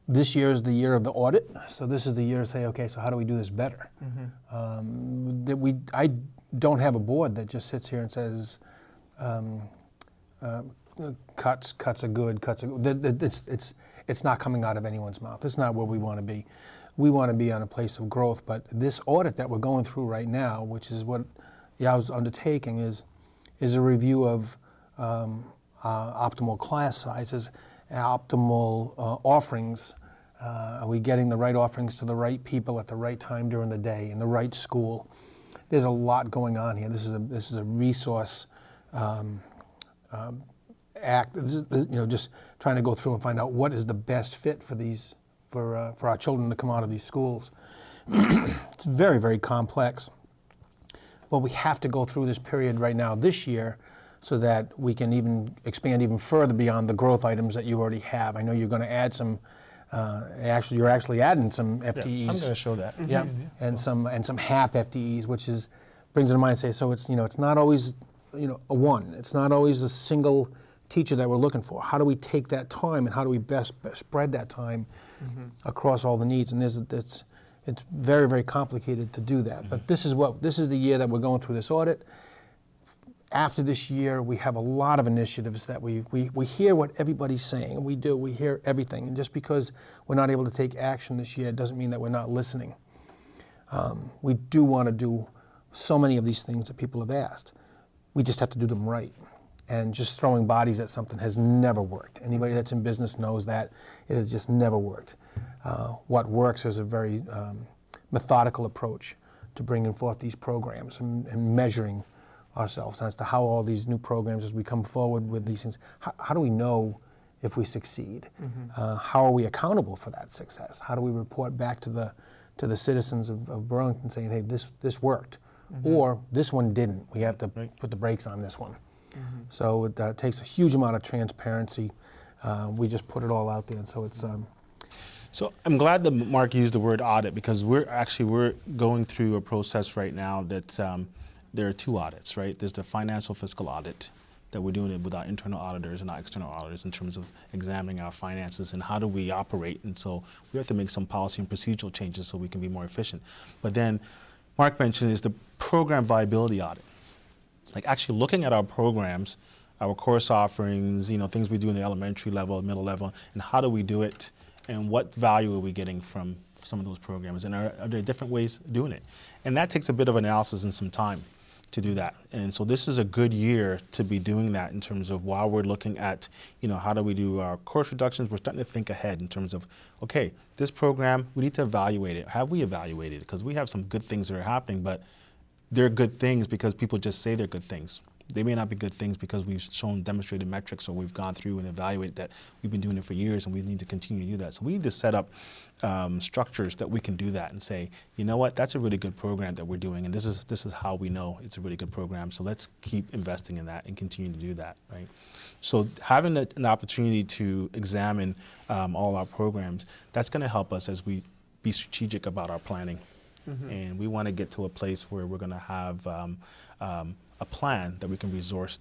This year is the year of the audit, so this is the year to say, okay, so how do we do this better? I don't have a board that just sits here and says, cuts are good, it's not coming out of anyone's mouth. It's not where we want to be. We want to be on a place of growth, but this audit that we're going through right now, which is what Yao's undertaking, is a review of optimal class sizes, optimal offerings. Are we getting the right offerings to the right people at the right time during the day in the right school? There's a lot going on here. This is a resource act. This is, just trying to go through and find out what is the best fit for our children to come out of these schools. It's very, very complex. But we have to go through this period right now this year so that we can even expand even further beyond the growth items that you already have. I know you're going to add some. You're actually adding some FTEs. Yeah, I'm going to show that. Yeah, and some half FTEs, which brings to mind and say, so it's it's not always a one. It's not always a single teacher that we're looking for. How do we take that time and how do we best spread that time across all the needs? And it's very, very complicated to do that. But this is the year that we're going through this audit. After this year, we have a lot of initiatives that we hear what everybody's saying. We hear everything. And just because we're not able to take action this year doesn't mean that we're not listening. We do want to do so many of these things that people have asked. We just have to do them right. And just throwing bodies at something has never worked. Anybody that's in business knows that. It has just never worked. What works is a very methodical approach to bringing forth these programs and measuring ourselves as to how all these new programs, as we come forward with these things, how do we know if we succeed? How are we accountable for that success? How do we report back to the citizens of Burlington saying, hey, this worked, or this one didn't. We have to put the brakes on this one. So it takes a huge amount of transparency. We just put it all out there, and so it's. So I'm glad that Mark used the word audit, because we're going through a process right now that there are two audits, right? There's the financial fiscal audit that we're doing it with our internal auditors and our external auditors in terms of examining our finances and how do we operate. And so we have to make some policy and procedural changes so we can be more efficient. But then Mark mentioned is the program viability audit. Like actually looking at our programs, our course offerings, things we do in the elementary level, middle level, and how do we do it, and what value are we getting from some of those programs, and are there different ways of doing it? And that takes a bit of analysis and some time to do that. And so this is a good year to be doing that in terms of while we're looking at, how do we do our course reductions, we're starting to think ahead in terms of, okay, this program, we need to evaluate it. Have we evaluated it? Because we have some good things that are happening, but they're good things because people just say they're good things. They may not be good things because we've shown demonstrated metrics, or we've gone through and evaluated that we've been doing it for years and we need to continue to do that. So we need to set up structures that we can do that and say, you know what, that's a really good program that we're doing, and this is how we know it's a really good program. So let's keep investing in that and continue to do that, right? So having an opportunity to examine all our programs, that's going to help us as we be strategic about our planning. And we want to get to a place where we're going to have a plan that we can be resourced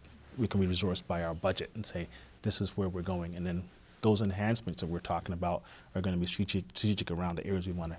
by our budget and say, this is where we're going. And then those enhancements that we're talking about are going to be strategic around the areas we want to